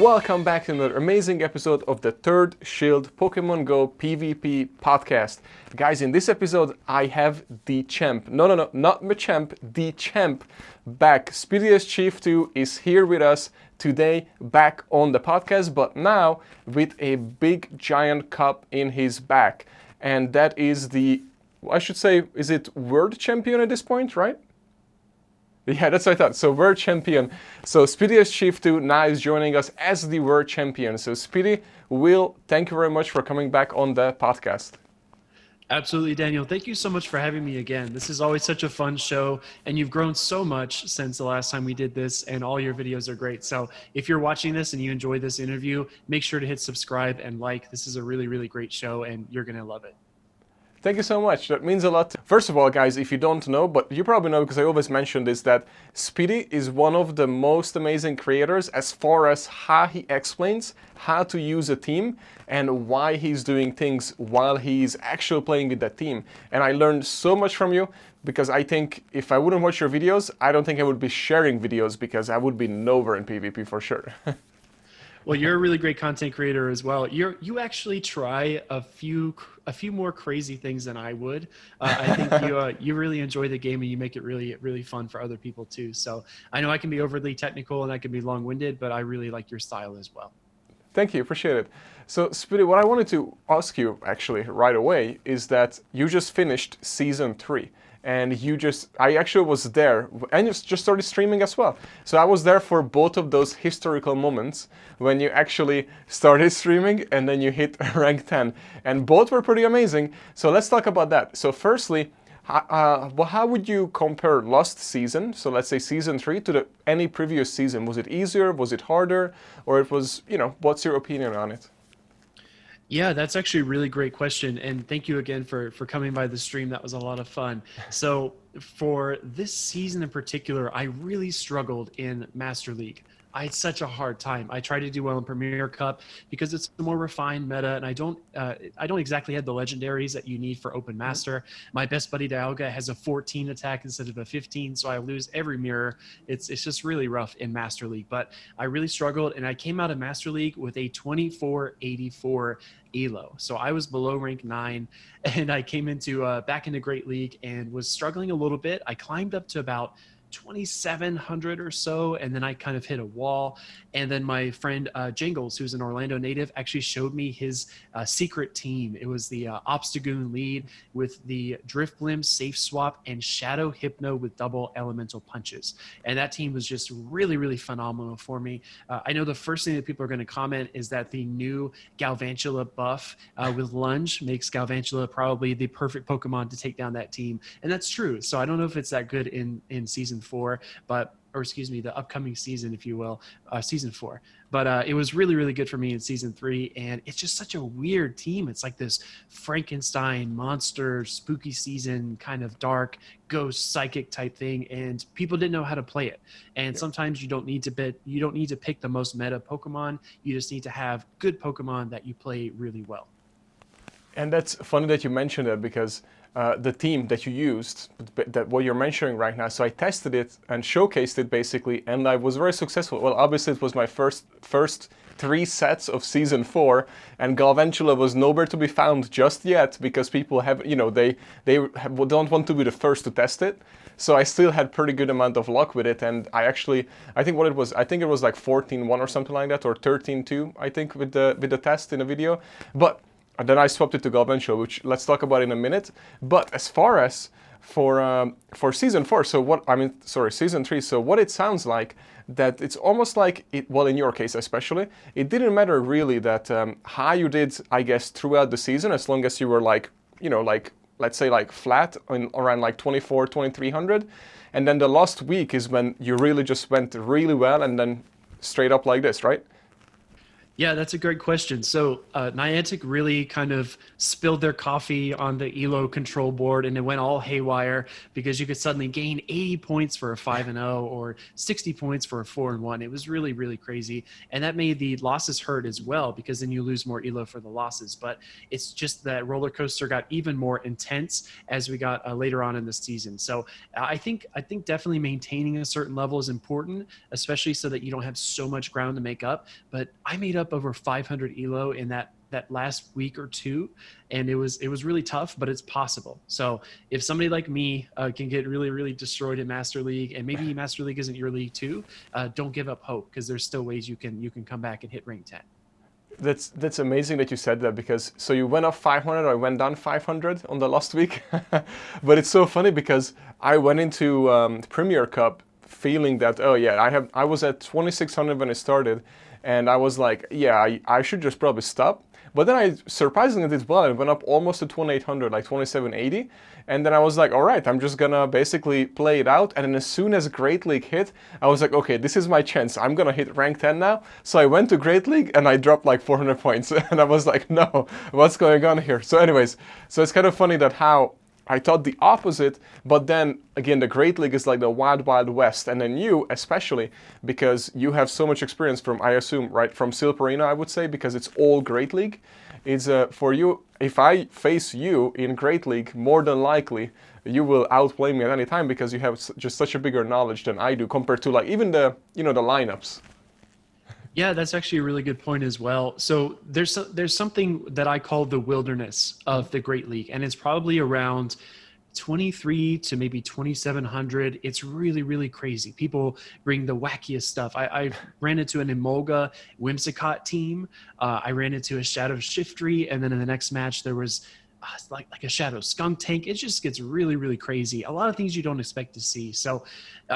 and welcome back to another amazing episode of the Third Shield Pokemon Go PvP podcast. Guys, in this episode I have the champ, no, not Machamp, the champ back. Speediest Chief 2 is here with us today, back on the podcast, but now with a big giant cup in his back. And that is the, I should say, is it World Champion at this point, right? Yeah, that's what I thought. So World Champion. So Speediest Chief 2 now is joining us as the World Champion. So Speedy, Will, thank you very much for coming back on the podcast. Absolutely, Daniel. Thank you so much for having me again. This is always such a fun show, and you've grown so much since the last time we did this, and all your videos are great. So if you're watching this and you enjoy this interview, make sure to hit subscribe and like. This is a really, really great show, and you're going to love it. Thank you so much. That means a lot. First of all, guys, if you don't know, but you probably know because I always mention this, that Speedy is one of the most amazing creators as far as how he explains how to use a team and why he's doing things while he's actually playing with that team. And I learned so much from you because I think if I wouldn't watch your videos, I don't think I would be sharing videos because I would be nowhere in PvP for sure. Well, you're a really great content creator as well. You actually try a few more crazy things than I would. I think you really enjoy the game and you make it really fun for other people too. So I know I can be overly technical and I can be long-winded, but I really like your style as well. Thank you, appreciate it. So Speedy, what I wanted to ask you actually right away is that you just finished season 3. And I actually was there, and you just started streaming as well. So I was there for both of those historical moments when you actually started streaming and then you hit rank 10. And both were pretty amazing. So let's talk about that. So firstly, how would you compare last season, so let's say season 3, to any previous season? Was it easier, was it harder, or it was, what's your opinion on it? Yeah, that's actually a really great question. And thank you again for coming by the stream. That was a lot of fun. So for this season in particular, I really struggled in Master League. I had such a hard time. I tried to do well in Premier Cup because it's a more refined meta, and I don't exactly have the legendaries that you need for Open Master. My best buddy Dialga has a 14 attack instead of a 15, so I lose every mirror. It's just really rough in Master League. But I really struggled, and I came out of Master League with a 2484 elo. So I was below rank 9, and I came back into Great League and was struggling a little bit. I climbed up to about 2,700 or so, and then I kind of hit a wall. And then my friend Jingles, who's an Orlando native, actually showed me his secret team. It was the Obstagoon lead with the Drifblim, Safe Swap, and Shadow Hypno with double elemental punches. And that team was just really phenomenal for me. I know the first thing that people are going to comment is that the new Galvantula buff with Lunge makes Galvantula probably the perfect Pokemon to take down that team. And that's true. So I don't know if it's that good in season 4, the upcoming season, if you will, season 4. But it was really good for me in season 3, and it's just such a weird team. It's like this Frankenstein monster, spooky season, kind of dark, ghost, psychic type thing, and people didn't know how to play it. And sometimes you don't need to pick the most meta Pokemon. You just need to have good Pokemon that you play really well. And that's funny that you mentioned that because the team that you used, that what you're mentioning right now, so I tested it and showcased it basically, and I was very successful. Well, obviously it was my first 3 sets of season 4, and Galvantula was nowhere to be found just yet because people have, they don't want to be the first to test it. So I still had pretty good amount of luck with it, and I think it was like 14-1 or something like that, or 13-2, I think, with the test in the video. But then I swapped it to Galvantula, which let's talk about in a minute. But as far as for season 4, season 3. So what it sounds like, that it's almost like in your case especially, it didn't matter really that how you did, I guess, throughout the season, as long as you were let's say flat around 2,300, and then the last week is when you really just went really well, and then straight up like this, right? Yeah, that's a great question. So Niantic really kind of spilled their coffee on the ELO control board, and it went all haywire because you could suddenly gain 80 points for a 5-0 or 60 points for a 4-1. It was really, really crazy, and that made the losses hurt as well because then you lose more ELO for the losses. But it's just that roller coaster got even more intense as we got later on in the season. So I think definitely maintaining a certain level is important, especially so that you don't have so much ground to make up. But I made up over 500 elo in that last week or two, and it was really tough, but it's possible. So if somebody like me can get really, really destroyed in Master League, and maybe Master League isn't your league too, don't give up hope, because there's still ways you can come back and hit rank 10. That's amazing that you said that, because so you went up 500, I went down 500 on the last week. But it's so funny because I went into Premier Cup feeling that, oh yeah, I was at 2600 when I started, and I was like, yeah, I should just probably stop. But then I surprisingly did well. I went up almost to 2800, like 2780. And then I was like, all right, I'm just gonna basically play it out. And then as soon as Great League hit, I was like, okay, this is my chance. I'm gonna hit rank 10 now. So I went to Great League and I dropped like 400 points. And I was like, no, what's going on here? So anyways, so it's kind of funny that how I thought the opposite, but then again, the Great League is like the wild, wild west. And then you, especially, because you have so much experience from, I assume, right, from Silp Arena, I would say, because it's all Great League. It's for you, if I face you in Great League, more than likely, you will outplay me at any time because you have just such a bigger knowledge than I do compared to like even the, the lineups. Yeah, that's actually a really good point as well. So there's something that I call the wilderness of the Great League, and it's probably around 23 to maybe 2700. It's really, really crazy. People bring the wackiest stuff. I ran into an Emolga Whimsicott team. I ran into a Shadow Shiftry, and then in the next match there was like a Shadow Skunk Tank. It just gets really, really crazy. A lot of things you don't expect to see. So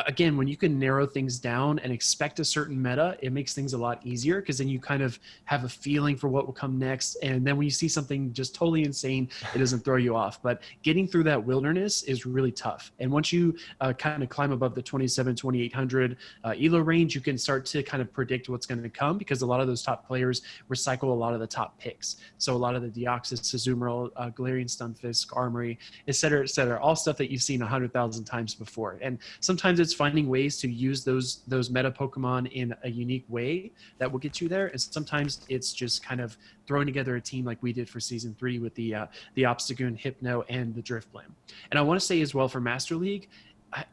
again, when you can narrow things down and expect a certain meta, it makes things a lot easier, because then you kind of have a feeling for what will come next. And then when you see something just totally insane, it doesn't throw you off. But getting through that wilderness is really tough. And once you kind of climb above the 2800 elo range, you can start to kind of predict what's going to come, because a lot of those top players recycle a lot of the top picks. So a lot of the Deoxys, Azumarill, Galarian Stunfisk, Armory, et cetera, all stuff that you've seen 100,000 times before. And sometimes it's finding ways to use those meta Pokemon in a unique way that will get you there. And sometimes it's just kind of throwing together a team like we did for season 3 with the Obstagoon, Hypno, and the Drifblim. And I want to say as well for Master League,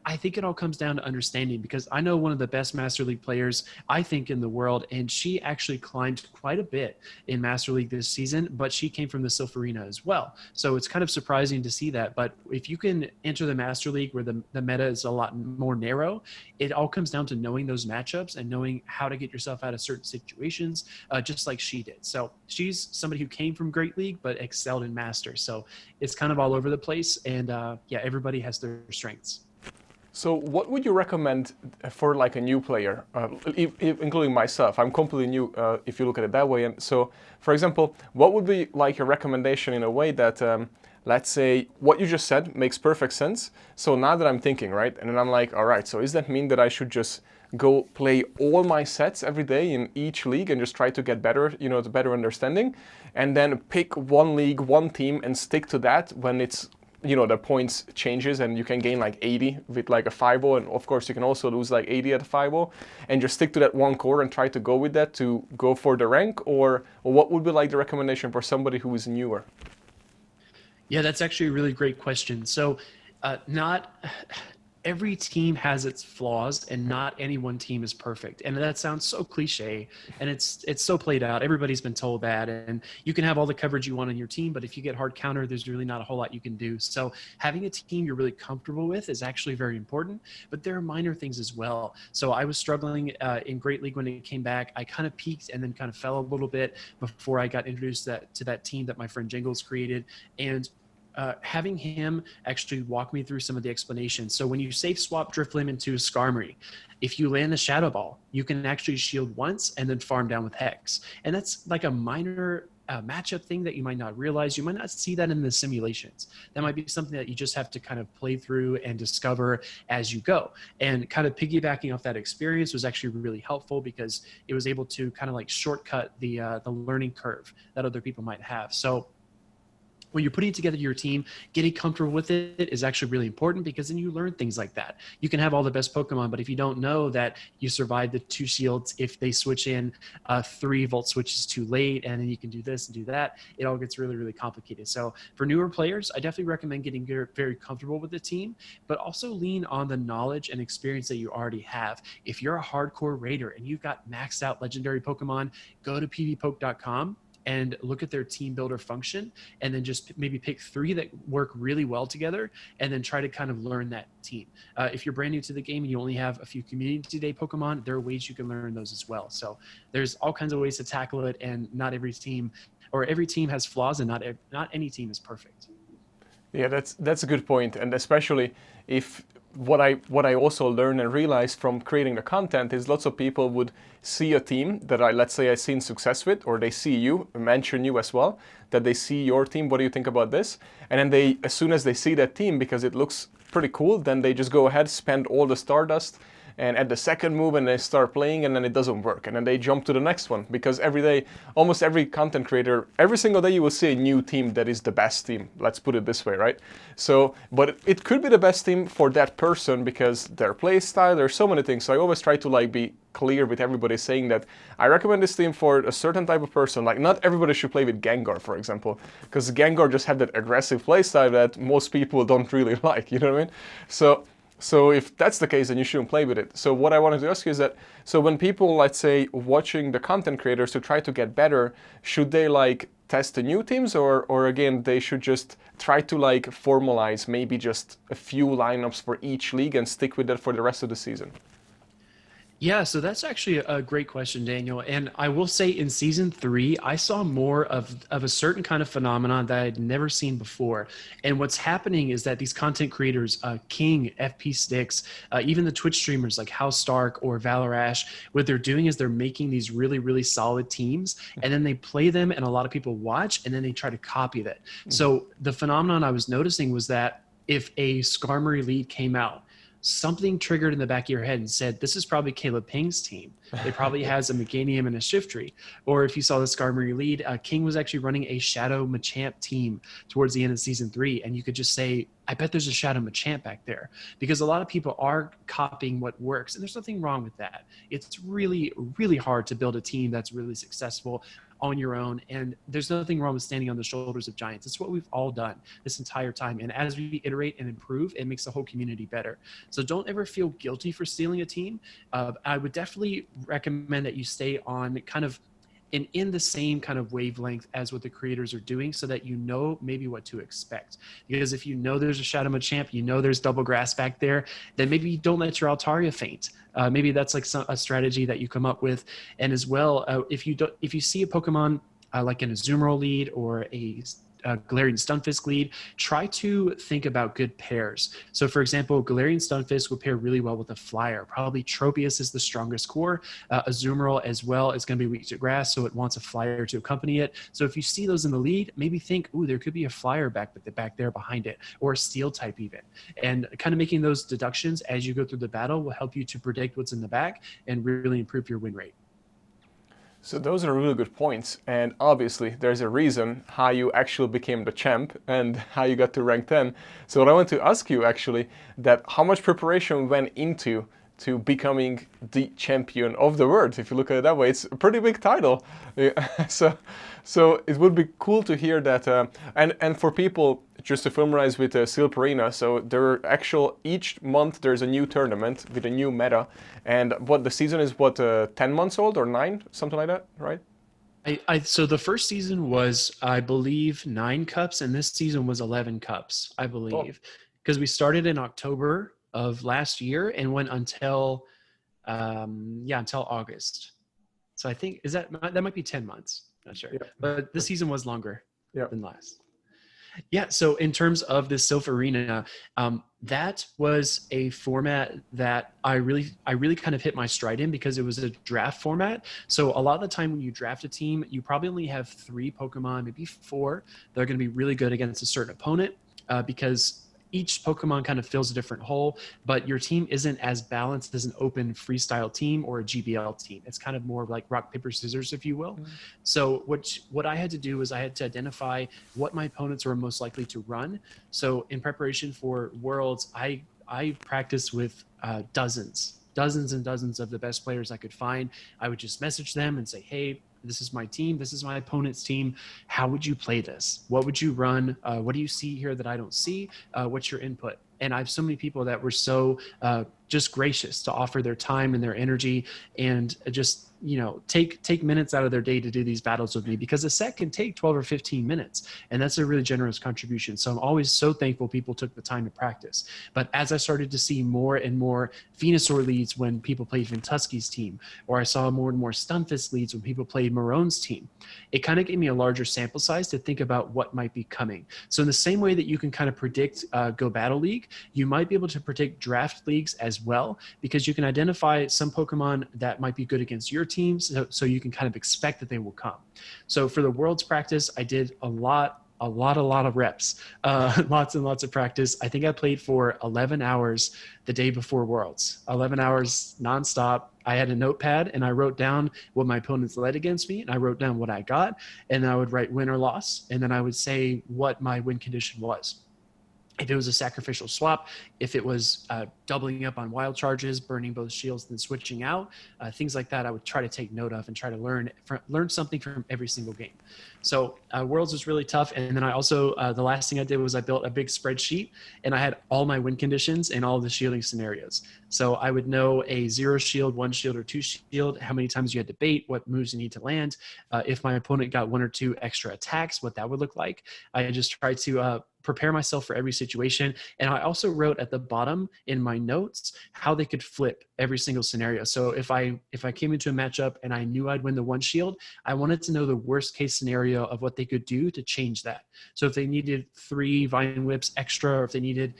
I think it all comes down to understanding, because I know one of the best Master League players, I think, in the world, and she actually climbed quite a bit in Master League this season, but she came from the Silph Arena as well. So it's kind of surprising to see that. But if you can enter the Master League where the meta is a lot more narrow, it all comes down to knowing those matchups and knowing how to get yourself out of certain situations, just like she did. So she's somebody who came from Great League but excelled in Master. So it's kind of all over the place, and yeah, everybody has their strengths. So what would you recommend for like a new player, including myself? I'm completely new if you look at it that way. And so, for example, what would be like a recommendation in a way that, let's say, what you just said makes perfect sense. So now that I'm thinking, right, and then I'm like, all right, so does that mean that I should just go play all my sets every day in each league and just try to get better, the better understanding, and then pick one league, one team, and stick to that when it's the points changes and you can gain like 80 with like a 5-0, and of course you can also lose like 80 at a 5-0, and just stick to that one core and try to go with that to go for the rank? Or what would be like the recommendation for somebody who is newer? Yeah, that's actually a really great question. So not every team has its flaws, and not any one team is perfect. And that sounds so cliche, and it's so played out. Everybody's been told that, and you can have all the coverage you want on your team, but if you get hard counter, there's really not a whole lot you can do. So having a team you're really comfortable with is actually very important, but there are minor things as well. So I was struggling in Great League when it came back. I kind of peaked and then kind of fell a little bit before I got introduced to that team that my friend Jingles created. And having him actually walk me through some of the explanations. So when you safe swap Drifblim into Skarmory, if you land the Shadow Ball, you can actually shield once and then farm down with Hex. And that's like a minor matchup thing that you might not realize. You might not see that in the simulations. That might be something that you just have to kind of play through and discover as you go. And kind of piggybacking off that experience was actually really helpful because it was able to kind of like shortcut the learning curve that other people might have. So when you're putting together your team, getting comfortable with it is actually really important because then you learn things like that. You can have all the best Pokemon, but if you don't know that you survive the 2 shields, if they switch in 3 volt switches too late, and then you can do this and do that, it all gets really, really complicated. So for newer players, I definitely recommend getting very comfortable with the team, but also lean on the knowledge and experience that you already have. If you're a hardcore raider and you've got maxed out legendary Pokemon, go to pvpoke.com and look at their team builder function, and then just maybe pick 3 that work really well together, and then try to kind of learn that team. If you're brand new to the game and you only have a few community day Pokemon, there are ways you can learn those as well. So there's all kinds of ways to tackle it, and not every team, or every team has flaws, and not any team is perfect. Yeah, that's a good point, and especially if what I also learned and realized from creating the content is lots of people would see a team that let's say I've seen success with, or they see you, mention you as well, that they see your team, what do you think about this? And then they, as soon as they see that team, because it looks pretty cool, then they just go ahead, spend all the Stardust, and at the second move and they start playing, and then it doesn't work, and then they jump to the next one, because every day, almost every content creator, every single day you will see a new team that is the best team, let's put it this way, right? So, but it could be the best team for that person because their play style, there's so many things. So I always try to like be clear with everybody, saying that I recommend this team for a certain type of person. Like, not everybody should play with Gengar, for example, because Gengar just have that aggressive play style that most people don't really like, you know what I mean? So if that's the case, then you shouldn't play with it. So what I wanted to ask you is that, so when people, let's say, watching the content creators to try to get better, should they like test the new teams, or again, they should just try to like formalize maybe just a few lineups for each league and stick with that for the rest of the season? Yeah, so that's actually a great question, Daniel. And I will say in season 3, I saw more of a certain kind of phenomenon that I'd never seen before. And what's happening is that these content creators, King, FP Sticks, even the Twitch streamers like House Stark or Valorash, what they're doing is they're making these really, really solid teams, and then they play them and a lot of people watch, and then they try to copy that. So the phenomenon I was noticing was that if a Skarmory lead came out, something triggered in the back of your head and said, this is probably Caleb Ping's team. It probably has a Meganium and a Shiftry. Or if you saw the Skarmory lead, King was actually running a Shadow Machamp team towards the end of season 3. And you could just say, I bet there's a Shadow Machamp back there. Because a lot of people are copying what works. And there's nothing wrong with that. It's really, really hard to build a team that's really successful on your own, and there's nothing wrong with standing on the shoulders of giants. It's what we've all done this entire time, and as we iterate and improve, it makes the whole community better. So don't ever feel guilty for stealing a team. I would definitely recommend that you stay on kind of in the same kind of wavelength as what the creators are doing, so that you know maybe what to expect. Because if you know there's a Shadow Machamp, you know there's double grass back there, then maybe you don't let your Altaria faint. Maybe that's like a strategy that you come up with. And as well, if you see a Pokemon like an Azumarill lead or a Galarian Stunfisk lead, try to think about good pairs. So for example, Galarian Stunfisk would pair really well with a flyer. Probably Tropius is the strongest core. Azumarill as well is going to be weak to grass, so it wants a flyer to accompany it. So if you see those in the lead, maybe think, ooh, there could be a flyer back there behind it, or a steel type even. And kind of making those deductions as you go through the battle will help you to predict what's in the back and really improve your win rate. So those are really good points, and obviously there's a reason how you actually became the champ and how you got to rank 10. So what I want to ask you actually, that how much preparation went into becoming the champion of the world? If you look at it that way, it's a pretty big title. Yeah. So it would be cool to hear that. And for people, just to familiarize with Silparina, so each month there's a new tournament with a new meta, and what the season is, 10 months old or 9, something like that, right? So the first season was, I believe, 9 cups, and this season was 11 cups, I believe, because we started in October of last year and went until August. So I think that might be 10 months. Not sure, but this season was longer than last. Yeah, so in terms of the Sylph Arena, that was a format that I really kind of hit my stride in because it was a draft format. So a lot of the time when you draft a team, you probably only have 3 Pokemon, maybe 4, that are going to be really good against a certain opponent, because each Pokemon kind of fills a different hole, but your team isn't as balanced as an open freestyle team or a GBL team. It's kind of more like rock, paper, scissors, if you will. So what I had to do was I had to identify what my opponents were most likely to run. So in preparation for Worlds, I practiced with dozens and dozens of the best players I could find. I would just message them and say, hey, this is my team. This is my opponent's team. How would you play this? What would you run? What do you see here that I don't see? What's your input? And I have so many people that were so just gracious to offer their time and their energy and just, take minutes out of their day to do these battles with me, because a set can take 12 or 15 minutes. And that's a really generous contribution. So I'm always so thankful people took the time to practice. But as I started to see more and more Venusaur leads when people played Ventusky's team, or I saw more and more Stunfisk leads when people played Maroon's team, it kind of gave me a larger sample size to think about what might be coming. So in the same way that you can kind of predict Go Battle League, you might be able to predict draft leagues as well, because you can identify some Pokemon that might be good against your teams, so you can kind of expect that they will come. So for the Worlds practice, I did a lot of reps, lots and lots of practice. I think I played for 11 hours the day before Worlds, 11 hours nonstop. I had a notepad and I wrote down what my opponents led against me, and I wrote down what I got, and I would write win or loss, and then I would say what my win condition was. If it was a sacrificial swap, if it was doubling up on wild charges, burning both shields, then switching out, things like that, I would try to take note of and try to learn something from every single game. So Worlds was really tough. And then I also, the last thing I did was I built a big spreadsheet, and I had all my win conditions and all the shielding scenarios. So I would know a 0 shield, 1 shield, or 2 shield, how many times you had to bait, what moves you need to land. If my opponent got 1 or 2 extra attacks, what that would look like. I just tried to prepare myself for every situation. And I also wrote at the bottom in my notes how they could flip every single scenario. So if I came into a matchup and I knew I'd win the 1 shield, I wanted to know the worst case scenario of what they could do to change that. So if they needed 3 Vine Whips extra, or if they needed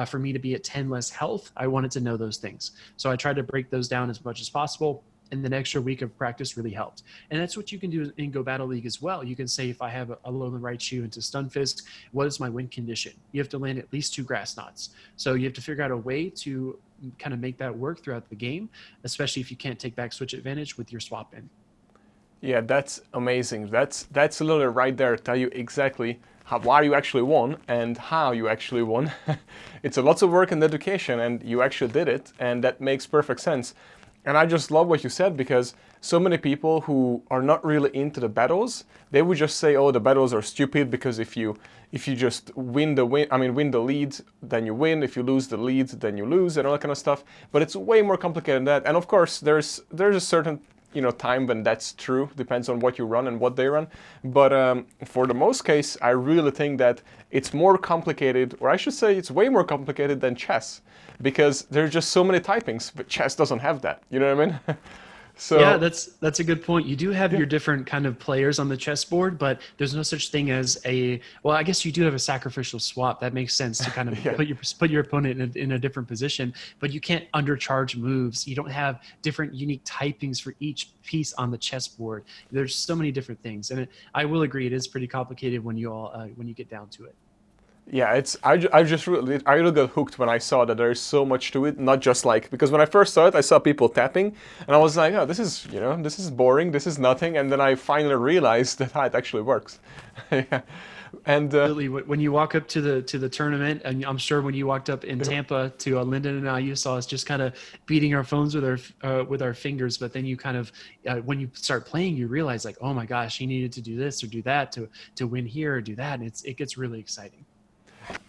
for me to be at 10 less health, I wanted to know those things. So I tried to break those down as much as possible. And the extra week of practice really helped. And that's what you can do in Go Battle League as well. You can say, if I have a Alolan Raichu into Stunfisk, what is my win condition? You have to land at least 2 Grass Knots. So you have to figure out a way to kind of make that work throughout the game, especially if you can't take back switch advantage with your swap in. Yeah, that's amazing. That's a little right there to tell you exactly why you actually won and how you actually won. It's a lot of work and dedication, and you actually did it, and that makes perfect sense. And I just love what you said, because so many people who are not really into the battles, they would just say, oh, the battles are stupid, because if you just win the lead, then you win. If you lose the lead, then you lose, and all that kind of stuff. But it's way more complicated than that. And of course, there's a certain time when that's true. Depends on what you run and what they run. But for the most case, I really think that it's more complicated, or I should say it's way more complicated than chess, because there's just so many typings, but chess doesn't have that. You know what I mean? So yeah, that's a good point. You do have your different kind of players on the chessboard, but there's no such thing as I guess you do have a sacrificial swap. That makes sense to kind of put your opponent in a different position, but you can't undercharge moves. You don't have different unique typings for each piece on the chessboard. There's so many different things, and I will agree, it is pretty complicated when you get down to it. Yeah, I really got hooked when I saw that there is so much to it, not just because when I first saw it, I saw people tapping, and I was like, oh, this is boring, this is nothing, and then I finally realized that it actually works. Yeah. And when you walk up to the tournament, and I'm sure when you walked up in Tampa to Lyndon and I, you saw us just kind of beating our phones with our fingers, but then you kind of when you start playing, you realize like, oh my gosh, he needed to do this or do that to win here or do that, and it gets really exciting.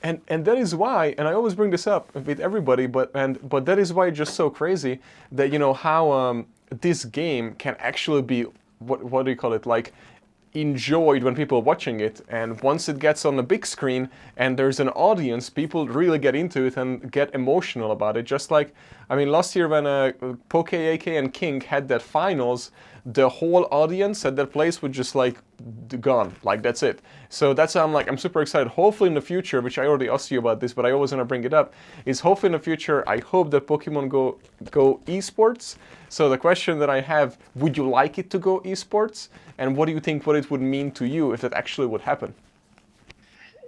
And that is why, and I always bring this up with everybody, but that is why it's just so crazy that how this game can actually be what do you call it, like, enjoyed when people are watching it, and once it gets on the big screen and there's an audience, people really get into it and get emotional about it. Just like, last year when Poke, AK, and King had that finals, the whole audience at that place would just like gone, like that's it. So that's how I'm super excited. Hopefully in the future, which I already asked you about this, but I always want to bring it up, is hopefully in the future, I hope that Pokemon go esports. So the question that I have, would you like it to go esports? And what do you think what it would mean to you if that actually would happen?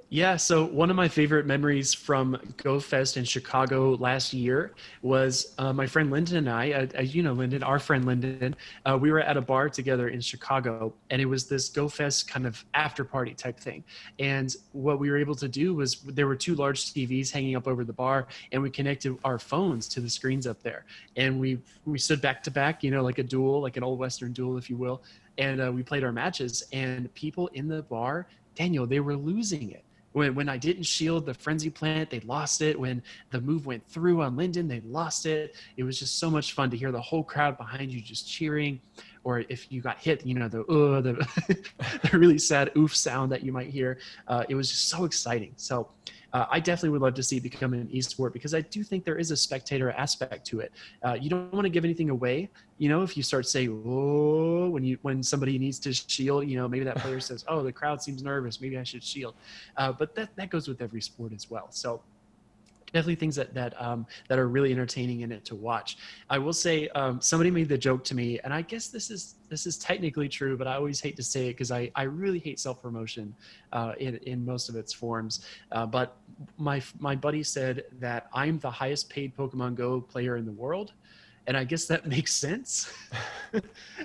Yeah, so one of my favorite memories from Go Fest in Chicago last year was my friend Lyndon and I, as you know, Lyndon, our friend Lyndon, we were at a bar together in Chicago, and it was this Go Fest kind of after party type thing. And what we were able to do was there were two large TVs hanging up over the bar, and we connected our phones to the screens up there. And we stood back to back, you know, like a duel, like an old Western duel, if you will. And we played our matches, and people in the bar, Daniel, they were losing it. When I didn't shield the frenzy plant, they lost it. When the move went through on Linden, they lost it. It was just so much fun to hear the whole crowd behind you just cheering. Or if you got hit, you know, the the really sad oof sound that you might hear. It was just so exciting. So I definitely would love to see it become an esport, because I do think there is a spectator aspect to it. You don't want to give anything away. You know, if you start saying, "Oh," when somebody needs to shield, you know, maybe that player says, "Oh, the crowd seems nervous. Maybe I should shield." But that goes with every sport as well. So definitely things that are really entertaining in it to watch. I will say somebody made the joke to me, and I guess this is technically true, but I always hate to say it because I really hate self-promotion in most of its forms. But my buddy said that I'm the highest paid Pokemon Go player in the world. And I guess that makes sense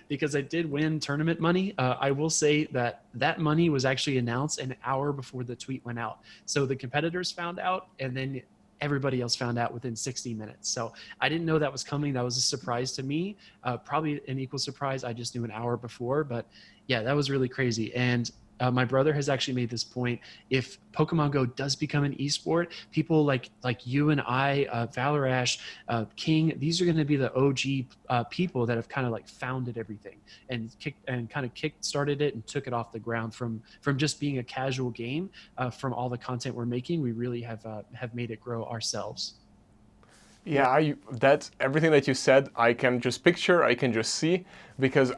because I did win tournament money. I will say that money was actually announced an hour before the tweet went out. So the competitors found out, and then everybody else found out within 60 minutes. So I didn't know that was coming. That was a surprise to me. Probably an equal surprise. I just knew an hour before, but yeah, that was really crazy. And my brother has actually made this point. If Pokemon Go does become an esport, people like you and I, Valerash, King, these are going to be the OG people that have kind of like founded everything and kick started it and took it off the ground from just being a casual game. From all the content we're making, we really have made it grow ourselves. Yeah, that's everything that you said. I can just picture, I can just see, because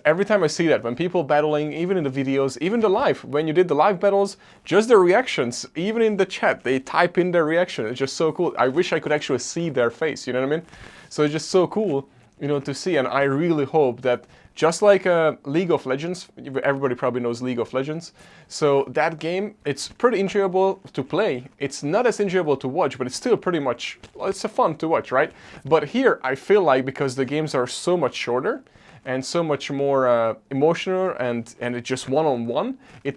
every time I see that, when people battling, even in the videos, even the live, when you did the live battles, just the reactions, even in the chat, they type in their reaction. It's just so cool. I wish I could actually see their face, you know what I mean? So it's just so cool, you know, to see. And I really hope that, just like League of Legends, everybody probably knows League of Legends. So that game, it's pretty enjoyable to play. It's not as enjoyable to watch, but it's still pretty much, well, it's a fun to watch, right? But here, I feel like because the games are so much shorter and so much more emotional and it's just one-on-one,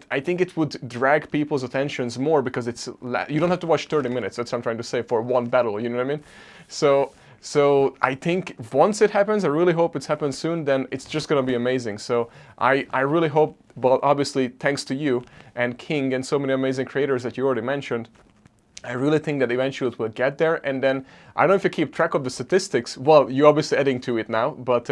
I think it would drag people's attentions more because you don't have to watch 30 minutes, that's what I'm trying to say, for one battle, you know what I mean? So I think once it happens, I really hope it happens soon, then it's just going to be amazing. So I really hope, well, obviously, thanks to you and King and so many amazing creators that you already mentioned, I really think that eventually it will get there. And then, I don't know if you keep track of the statistics. Well, you're obviously adding to it now, but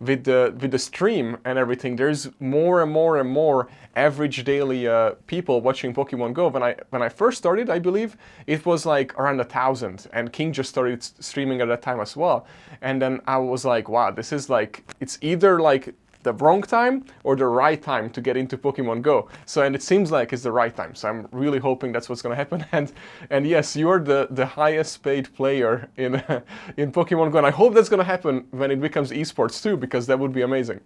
with the stream and everything, there's more and more and more average daily people watching Pokemon Go. When I first started, I believe it was like around 1,000, and King just started streaming at that time as well. And then I was like, wow, this is like, it's either like the wrong time or the right time to get into Pokemon Go. So, and it seems like it's the right time. So I'm really hoping that's what's going to happen. And yes, you're the highest paid player in in Pokemon Go. And I hope that's going to happen when it becomes esports too, because that would be amazing.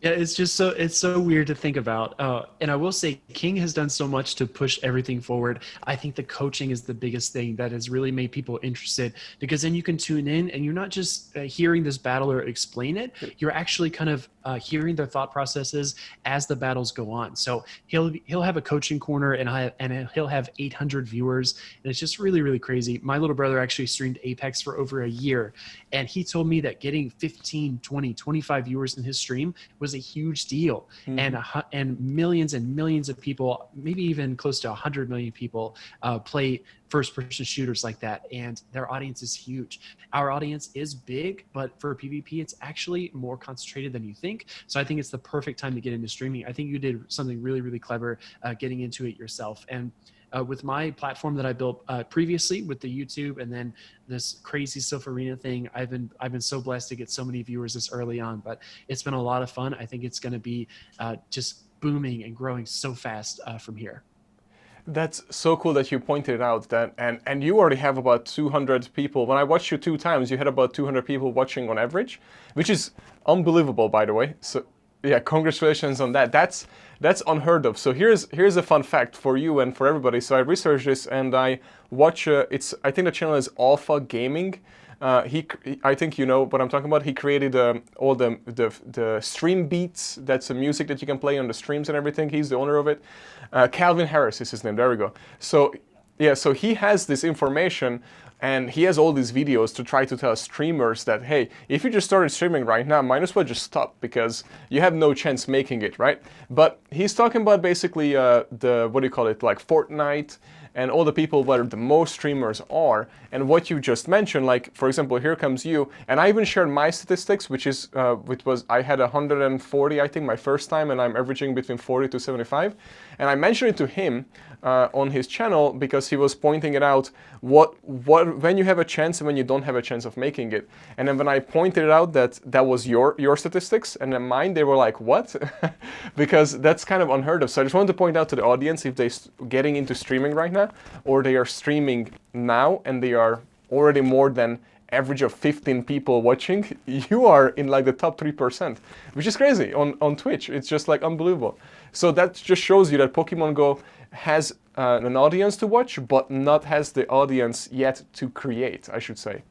Yeah, it's so weird to think about. And I will say, King has done so much to push everything forward. I think the coaching is the biggest thing that has really made people interested, because then you can tune in and you're not just hearing this battler explain it. You're actually kind of hearing their thought processes as the battles go on. So he'll have a coaching corner and he'll have 800 viewers, and it's just really, really crazy. My little brother actually streamed Apex for over a year, and he told me that getting 15, 20, 25 viewers in his stream was a huge deal. Mm-hmm. And millions and millions of people, maybe even close to 100 million people play first-person shooters like that, and their audience is huge. Our audience is big, but for PvP, it's actually more concentrated than you think. So I think it's the perfect time to get into streaming. I think you did something really, really clever getting into it yourself. And with my platform that I built previously with the YouTube and then this crazy Sylph Arena thing, I've been so blessed to get so many viewers this early on. But it's been a lot of fun. I think it's going to be just booming and growing so fast from here. That's so cool that you pointed out that, and you already have about 200 people. When I watched you 2 times, you had about 200 people watching on average, which is unbelievable, by the way. So yeah, congratulations on that. That's unheard of. So here's a fun fact for you and for everybody. So I researched this and I watch. I think the channel is Alpha Gaming. I think you know what I'm talking about. He created all the stream beats. That's the music that you can play on the streams and everything. He's the owner of it. Calvin Harris is his name. There we go. So yeah, so he has this information and he has all these videos to try to tell streamers that, hey, if you just started streaming right now, might as well just stop because you have no chance making it, right? But he's talking about basically the, what do you call it, like Fortnite and all the people where the most streamers are, and what you just mentioned, like for example, here comes you, and I even shared my statistics, which was I had 140, I think, my first time, and I'm averaging between 40 to 75, and I mentioned it to him on his channel because he was pointing it out when you have a chance and when you don't have a chance of making it, and then when I pointed it out that was your statistics, and then mine, they were like, what? Because that's kind of unheard of. So I just wanted to point out to the audience, if they're getting into streaming right now, or they are streaming now and they are already more than average of 15 people watching, you are in like the top 3%, which is crazy on Twitch. It's just like unbelievable. So that just shows you that Pokemon Go has an audience to watch, but not has the audience yet to create, I should say.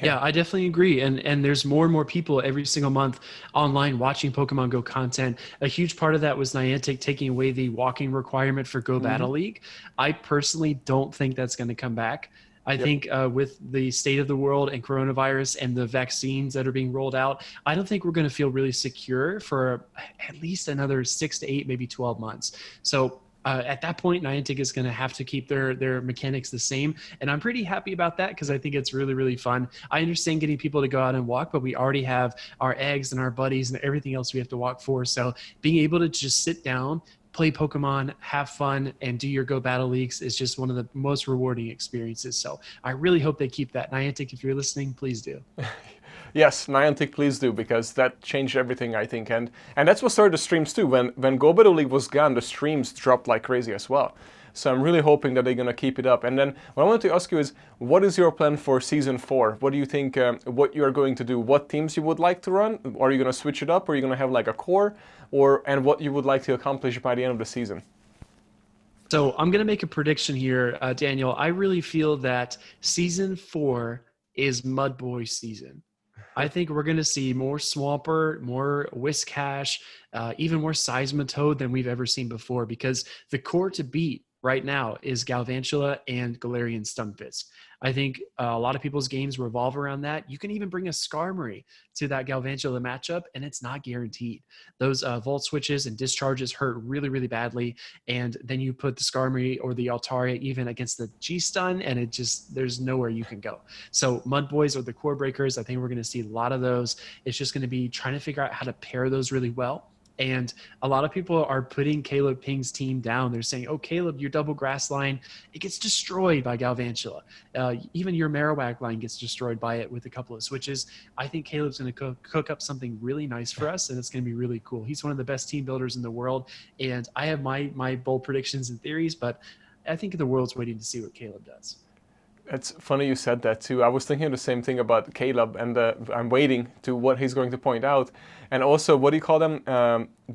Yeah, I definitely agree. And there's more and more people every single month online watching Pokemon Go content. A huge part of that was Niantic taking away the walking requirement for Go Battle League. I personally don't think that's going to come back. I think with the state of the world and coronavirus and the vaccines that are being rolled out, I don't think we're going to feel really secure for at least another 6 to 8, maybe 12 months. So at that point, Niantic is going to have to keep their mechanics the same. And I'm pretty happy about that because I think it's really, really fun. I understand getting people to go out and walk, but we already have our eggs and our buddies and everything else we have to walk for. So being able to just sit down, play Pokemon, have fun, and do your Go Battle Leagues is just one of the most rewarding experiences. So I really hope they keep that. Niantic, if you're listening, please do. Yes, Niantic, please do, because that changed everything, I think, and that's what started the streams too. When Go Battle League was gone, the streams dropped like crazy as well. So I'm really hoping that they're gonna keep it up. And then what I wanted to ask you is, what is your plan for season 4? What do you think? What you are going to do? What teams you would like to run? Are you gonna switch it up? Or are you gonna have like a core? And what you would like to accomplish by the end of the season? So I'm gonna make a prediction here, Daniel. I really feel that season 4 is Mud Boy season. I think we're going to see more Swampert, more Whiscash, even more Seismitoad than we've ever seen before, because the core to beat right now is Galvantula and Galarian Stunfisk. I think a lot of people's games revolve around that. You can even bring a Skarmory to that Galvantula matchup, and it's not guaranteed. Those Volt Switches and Discharges hurt really, really badly, and then you put the Skarmory or the Altaria even against the G-Stun, and it just, there's nowhere you can go. So Mud Boys are the core breakers. I think we're going to see a lot of those. It's just going to be trying to figure out how to pair those really well. And a lot of people are putting Caleb Ping's team down. They're saying, oh, Caleb, your double grass line, it gets destroyed by Galvantula. Even your Marowak line gets destroyed by it with a couple of switches. I think Caleb's going to cook up something really nice for us, and it's going to be really cool. He's one of the best team builders in the world. And I have my bold predictions and theories, but I think the world's waiting to see what Caleb does. It's funny you said that too. I was thinking the same thing about Caleb, and I'm waiting to what he's going to point out. And also, what do you call them?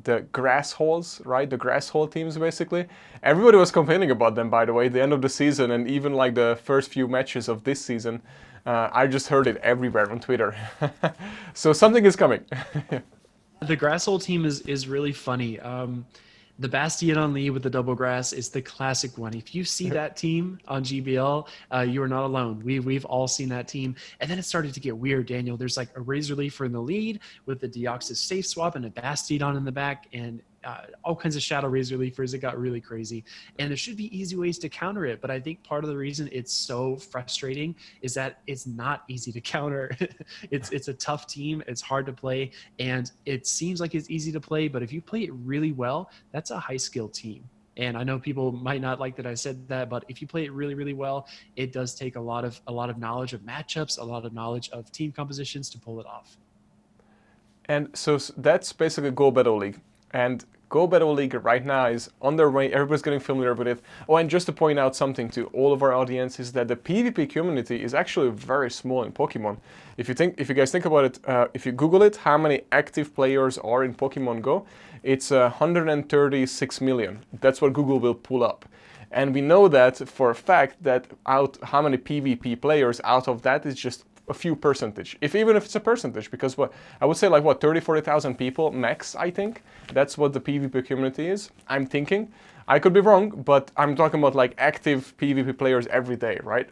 The grass holes, right? The grass hole teams, basically. Everybody was complaining about them, by the way, at the end of the season, and even like the first few matches of this season. I just heard it everywhere on Twitter. So something is coming. The grass hole team is really funny. The Bastion on Lee with the double grass is the classic one. If you see that team on GBL, you are not alone. We've all seen that team. And then it started to get weird, Daniel. There's like a Razor Leaf in the lead with the Deoxys safe swap and a Bastiodon in the back, and all kinds of Shadow Razor Leafers. It got really crazy. And there should be easy ways to counter it, but I think part of the reason it's so frustrating is that it's not easy to counter. It's a tough team. It's hard to play, and it seems like it's easy to play, but if you play it really well, that's a high skill team. And I know people might not like that I said that, but if you play it really, really well, it does take a lot of knowledge of matchups, a lot of knowledge of team compositions to pull it off. And so that's basically Go Battle League. And Go Battle League right now is on their way. Everybody's getting familiar with it. Oh, and just to point out something to all of our audience is that the PvP community is actually very small in Pokemon. If you guys think about it, if you Google it, how many active players are in Pokemon Go, it's 136 million. That's what Google will pull up. And we know that for a fact that how many PvP players out of that is just a few percentage, even if it's a percentage, because what I would say, like, what, 30,000-40,000 people max, I think that's what the PvP community is. I'm thinking, I could be wrong, but I'm talking about like active PvP players every day, right?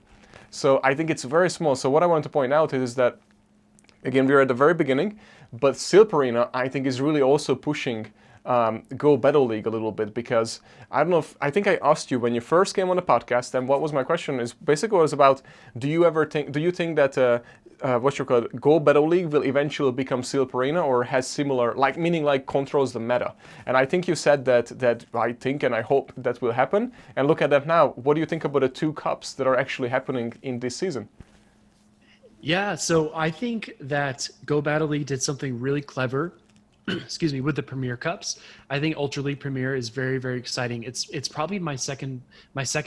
So I think it's very small. So what I want to point out is that, again, we're at the very beginning, but Silp Arena, I think, is really also pushing Go Battle League a little bit, because I don't know if, I think I asked you when you first came on the podcast, and what was my question is basically was about, do you think that Go Battle League will eventually become Silp Arena, or has similar, like, meaning like controls the meta? And I think you said that I think and I hope that will happen. And look at that now. What do you think about the 2 cups that are actually happening in this season? Yeah, so I think that Go Battle League did something really clever excuse me, with the Premier Cups. I think Ultra League Premier is very, very exciting. It's probably my second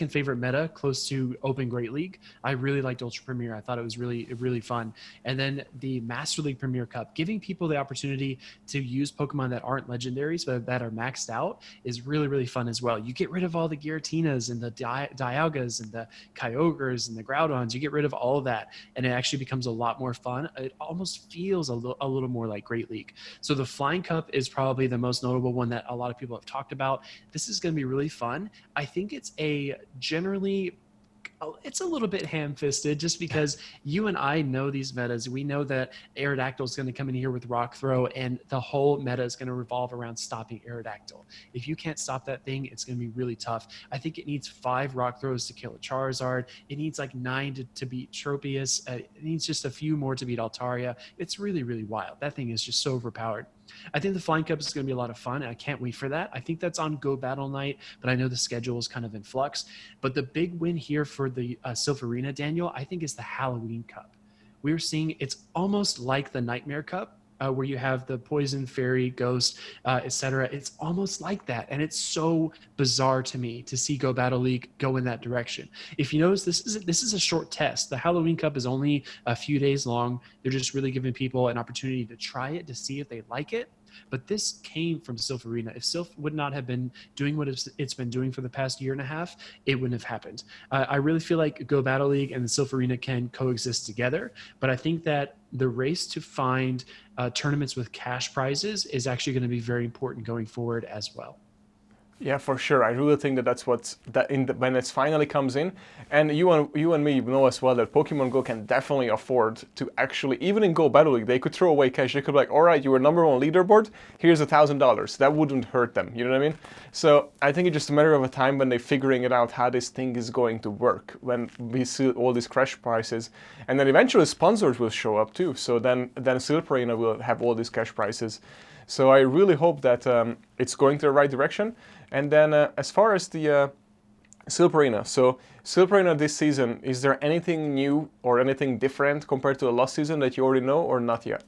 favorite meta, close to Open Great League. I really liked Ultra Premier. I thought it was really fun. And then the Master League Premier Cup, giving people the opportunity to use Pokemon that aren't legendaries but that are maxed out, is really fun as well. You get rid of all the Giratinas and the Dialgas and the Kyogres and the Groudons. You get rid of all of that, and it actually becomes a lot more fun. It almost feels a little more like Great League. So the Flying Cup is probably the most notable one that a lot of people have talked about. This is going to be really fun. I think it's a little bit ham-fisted, just because you and I know these metas. We know that Aerodactyl is going to come in here with Rock Throw, and the whole meta is going to revolve around stopping Aerodactyl. If you can't stop that thing, it's going to be really tough. I think it needs 5 Rock Throws to kill a Charizard. It needs like 9 to beat Tropius. It needs just a few more to beat Altaria. It's really wild. That thing is just so overpowered. I think the Flying Cup is going to be a lot of fun, and I can't wait for that. I think that's on Go Battle Night, but I know the schedule is kind of in flux. But the big win here for the Silph Arena, Daniel, I think is the Halloween Cup. We're seeing it's almost like the Nightmare Cup, where you have the Poison, Fairy, Ghost, etc. It's almost like that, and it's so bizarre to me to see Go Battle League go in that direction. If you notice, this is a short test. The Halloween Cup is only a few days long. They're just really giving people an opportunity to try it, to see if they like it. But this came from Silph Arena. If Silph would not have been doing what it's been doing for the past year and a half, it wouldn't have happened. I really feel like Go Battle League and the Silph Arena can coexist together, but I think that the race to find tournaments with cash prizes is actually going to be very important going forward as well. Yeah, for sure. I really think that's when it finally comes in, and you and me know as well that Pokemon Go can definitely afford to actually, even in Go Battle League, they could throw away cash. They could be like, all right, you were #1 leaderboard. Here's $1,000. That wouldn't hurt them. You know what I mean? So I think it's just a matter of a time when they're figuring it out how this thing is going to work. When we see all these crash prices, and then eventually sponsors will show up too. So then Silph Arena will have all these cash prices. So I really hope that it's going to the right direction. And then as far as the Silph Arena, so Silph Arena this season, is there anything new or anything different compared to the last season that you already know, or not yet?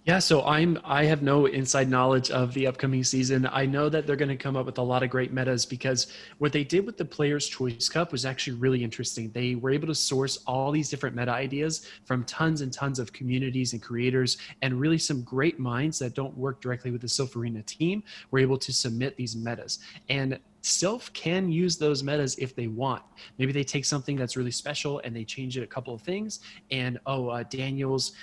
Yeah, so I have no inside knowledge of the upcoming season. I know that they're going to come up with a lot of great metas, because what they did with the Players' Choice Cup was actually really interesting. They were able to source all these different meta ideas from tons and tons of communities and creators, and really some great minds that don't work directly with the Silph Arena team were able to submit these metas. And Silph can use those metas if they want. Maybe they take something that's really special and they change it a couple of things, and Daniel's,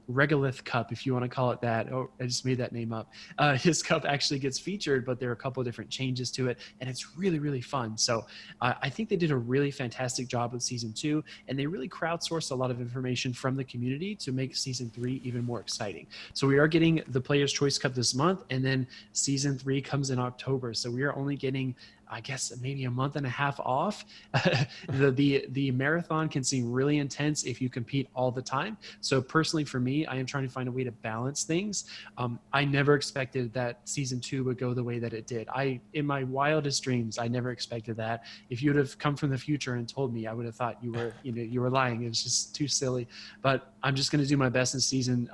Regolith Cup, if you want to call it that. Oh, I just made that name up. His cup actually gets featured, but there are a couple of different changes to it, and it's really fun. So I think they did a really fantastic job with season 2, and they really crowdsourced a lot of information from the community to make season 3 even more exciting. So we are getting the Players' Choice Cup this month, and then season 3 comes in October. So we are only getting I guess maybe a month and a half off. The marathon can seem really intense if you compete all the time. So personally for me, I am trying to find a way to balance things. I never expected that season 2 would go the way that it did. In my wildest dreams, I never expected that. If you would have come from the future and told me, I would have thought you were lying. It was just too silly. But I'm just going to do my best in season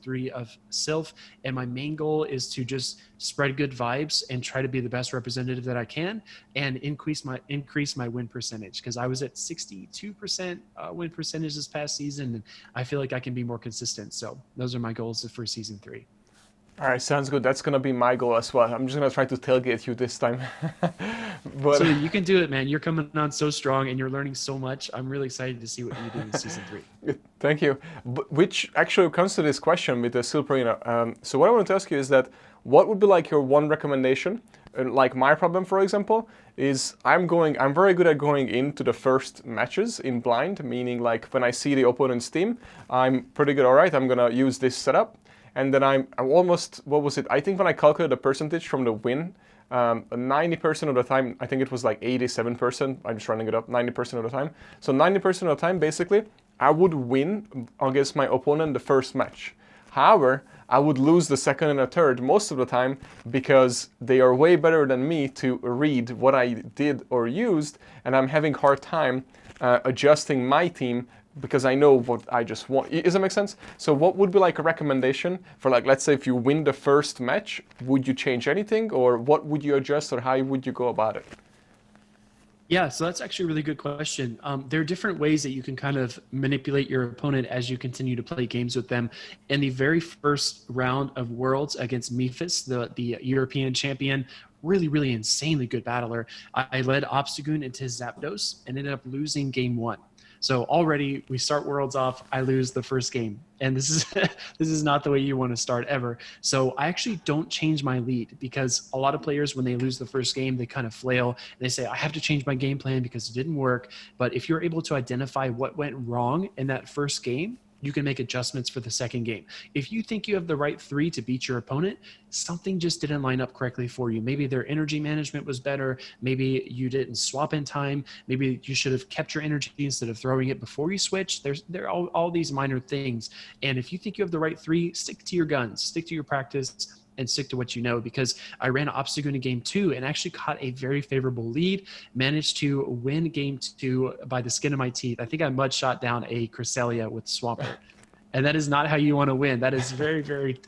3 of Sylph, and my main goal is to just spread good vibes and try to be the best representative that I can, and increase my win percentage, because I was at 62% win percentage this past season, and I feel like I can be more consistent. So those are my goals for season 3. All right, sounds good. That's gonna be my goal as well. I'm just gonna try to tailgate you this time. But so you can do it, man. You're coming on so strong, and you're learning so much. I'm really excited to see what you do in season 3. Thank you. Which actually comes to this question with the Silparina. So what I want to ask you is that what would be like your one recommendation? Like my problem, for example, is I'm very good at going into the first matches in blind, meaning like when I see the opponent's team, I'm pretty good. All right, I'm gonna use this setup. And then I'm almost, what was it? I think when I calculated the percentage from the win, 90% of the time, I think it was like 87%, I'm just running it up, 90% of the time. So 90% of the time, basically, I would win against my opponent the first match. However, I would lose the second and the third most of the time because they are way better than me to read what I did or used, and I'm having hard time adjusting my team because I know what I just want. Does that make sense? So what would be like a recommendation for, like, let's say if you win the first match, would you change anything, or what would you adjust, or how would you go about it? Yeah, so that's actually a really good question. There are different ways that you can kind of manipulate your opponent as you continue to play games with them. In the very first round of Worlds against Mephis, the European champion, really insanely good battler, I led Obstagoon into Zapdos and ended up losing game 1. So already we start Worlds off, I lose the first game. And this is this is not the way you want to start ever. So I actually don't change my lead, because a lot of players, when they lose the first game, they kind of flail and they say, I have to change my game plan because it didn't work. But if you're able to identify what went wrong in that first game, you can make adjustments for the second game. If you think you have the right 3 to beat your opponent, something just didn't line up correctly for you. Maybe their energy management was better. Maybe you didn't swap in time. Maybe you should have kept your energy instead of throwing it before you switched. There are all these minor things. And if you think you have the right 3, stick to your guns, stick to your practice, and stick to what you know, because I ran Obstagoon in game 2 and actually caught a very favorable lead, managed to win game 2 by the skin of my teeth. I think I mud shot down a Cresselia with Swampert. And that is not how you want to win. That is very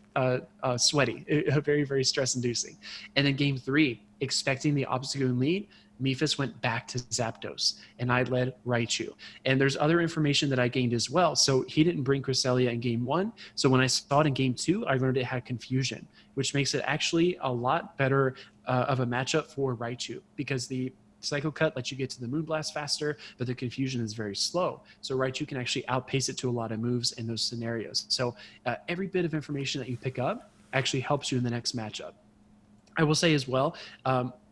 sweaty, very stress inducing. And then game 3, expecting the Obstagoon lead, Mephis went back to Zapdos, and I led Raichu. And there's other information that I gained as well. So he didn't bring Cresselia in game 1. So when I saw it in game 2, I learned it had confusion, which makes it actually a lot better of a matchup for Raichu, because the Psycho Cut lets you get to the Moonblast faster, but the confusion is very slow. So Raichu can actually outpace it to a lot of moves in those scenarios. So every bit of information that you pick up actually helps you in the next matchup. I will say as well,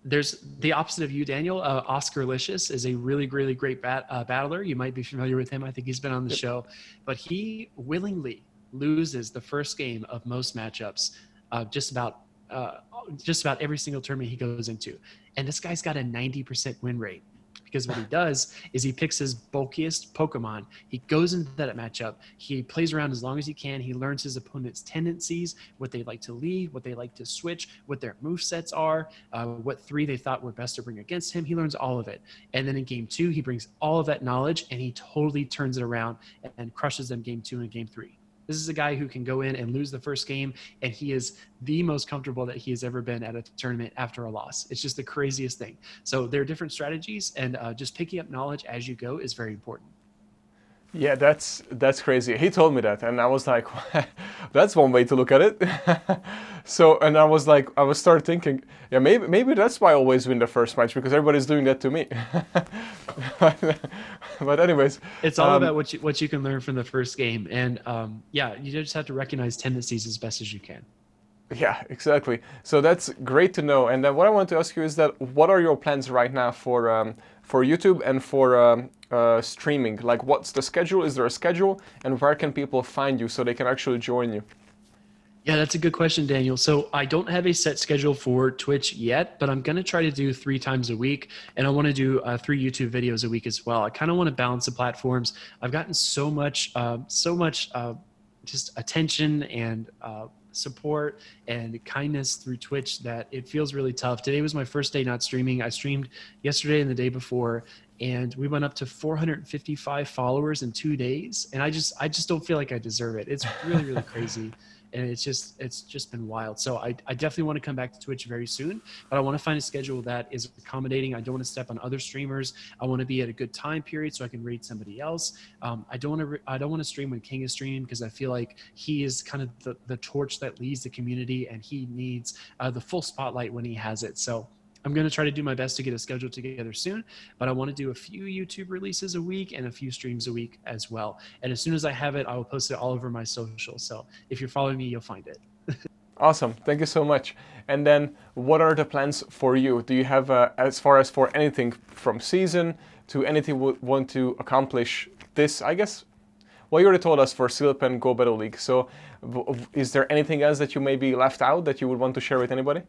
there's the opposite of you, Daniel. Oscar Licious is a really great battler. You might be familiar with him. I think he's been on the show, but he willingly loses the first game of most matchups, just about every single tournament he goes into. And this guy's got a 90% win rate, because what he does is he picks his bulkiest Pokemon. He goes into that matchup. He plays around as long as he can. He learns his opponent's tendencies, what they like to lead, what they like to switch, what their movesets are, what 3 they thought were best to bring against him. He learns all of it. And then in game 2, he brings all of that knowledge and he totally turns it around and crushes them game 2 and game 3. This is a guy who can go in and lose the first game, and he is the most comfortable that he has ever been at a tournament after a loss. It's just the craziest thing. So there are different strategies, and just picking up knowledge as you go is very important. Yeah, that's crazy. He told me that, and I was like, that's one way to look at it. So, and I was started thinking, yeah, maybe that's why I always win the first match, because everybody's doing that to me. But anyways, it's all about what you can learn from the first game, and yeah, you just have to recognize tendencies as best as you can. Yeah, exactly. So that's great to know. And then what I want to ask you is that what are your plans right now for YouTube and for streaming? Like, what's the schedule? Is there a schedule? And where can people find you so they can actually join you? Yeah, that's a good question, Daniel. So I don't have a set schedule for Twitch yet, but I'm going to try to do 3 times a week. And I want to do 3 YouTube videos a week as well. I kind of want to balance the platforms. I've gotten so much just attention and support and kindness through Twitch that it feels really tough. Today was my first day not streaming. I streamed yesterday and the day before, and we went up to 455 followers in 2 days. And I just don't feel like I deserve it. It's really, really crazy. And it's just been wild. So I definitely want to come back to Twitch very soon, but I want to find a schedule that is accommodating. I don't want to step on other streamers. I want to be at a good time period so I can raid somebody else. I don't want to stream when King is streaming, because I feel like he is kind of the torch that leads the community, and he needs the full spotlight when he has it. So I'm going to try to do my best to get a schedule together soon, but I want to do a few YouTube releases a week and a few streams a week as well. And as soon as I have it, I will post it all over my social. So if you're following me, you'll find it. Awesome. Thank you so much. And then what are the plans for you? Do you have, as far as for anything from season to anything you want to accomplish this, I guess? Well, you already told us for Silp and Go Battle League. So is there anything else that you maybe left out that you would want to share with anybody?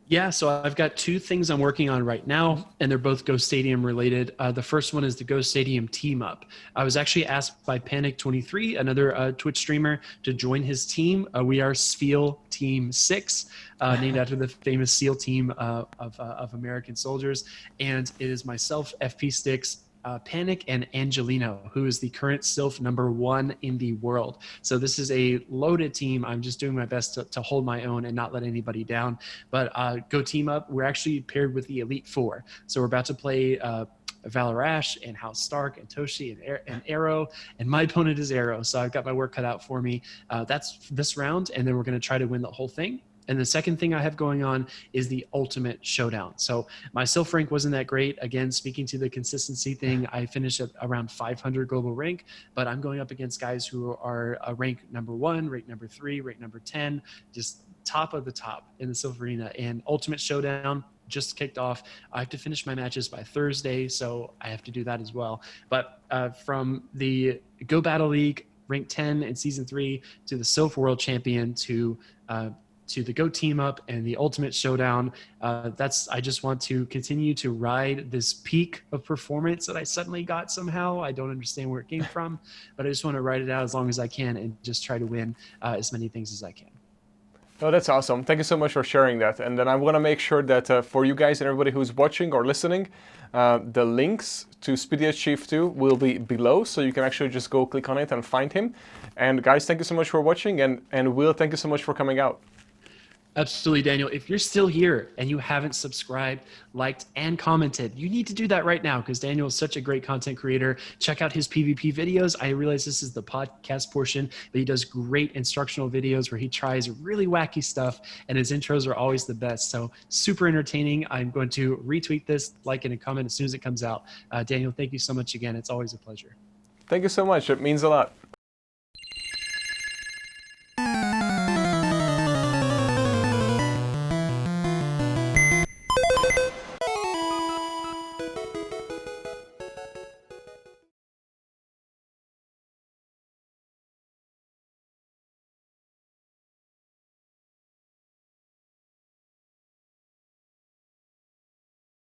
Yeah, so I've got 2 things I'm working on right now, and they're both Go Stadium related. The first one is the Go Stadium team up. I was actually asked by Panic23, another Twitch streamer, to join his team. We are SEAL Team 6, named after the famous SEAL team of American soldiers. And it is myself, FP Sticks, Panic, and Angelino, who is the current SILF #1 in the world. So this is a loaded team. I'm just doing my best to hold my own and not let anybody down. But Go Team Up, we're actually paired with the Elite Four. So we're about to play Valarash and House Stark and Toshi and Arrow, and my opponent is Arrow. So I've got my work cut out for me. That's this round, and then we're going to try to win the whole thing. And the second thing I have going on is the Ultimate Showdown. So my Silph rank wasn't that great. Again, speaking to the consistency thing, I finished at around 500 global rank, but I'm going up against guys who are rank #1, rank #3, rank #10, just top of the top in the Silph arena. And Ultimate Showdown just kicked off. I have to finish my matches by Thursday, so I have to do that as well. But from the Go Battle League, rank 10 in season 3, to the Silph World Champion, to the Go Team Up and the Ultimate Showdown. I just want to continue to ride this peak of performance that I suddenly got somehow. I don't understand where it came from, but I just want to ride it out as long as I can and just try to win as many things as I can. Oh, that's awesome. Thank you so much for sharing that. And then I want to make sure that for you guys and everybody who's watching or listening, the links to Speediest Chief 2 will be below, so you can actually just go click on it and find him. And guys, thank you so much for watching, and Will, thank you so much for coming out. Absolutely, Daniel. If you're still here and you haven't subscribed, liked, and commented, you need to do that right now, because Daniel is such a great content creator. Check out his PvP videos. I realize this is the podcast portion, but he does great instructional videos where he tries really wacky stuff, and his intros are always the best. So super entertaining. I'm going to retweet this, like, and comment as soon as it comes out. Daniel, thank you so much again. It's always a pleasure. Thank you so much. It means a lot.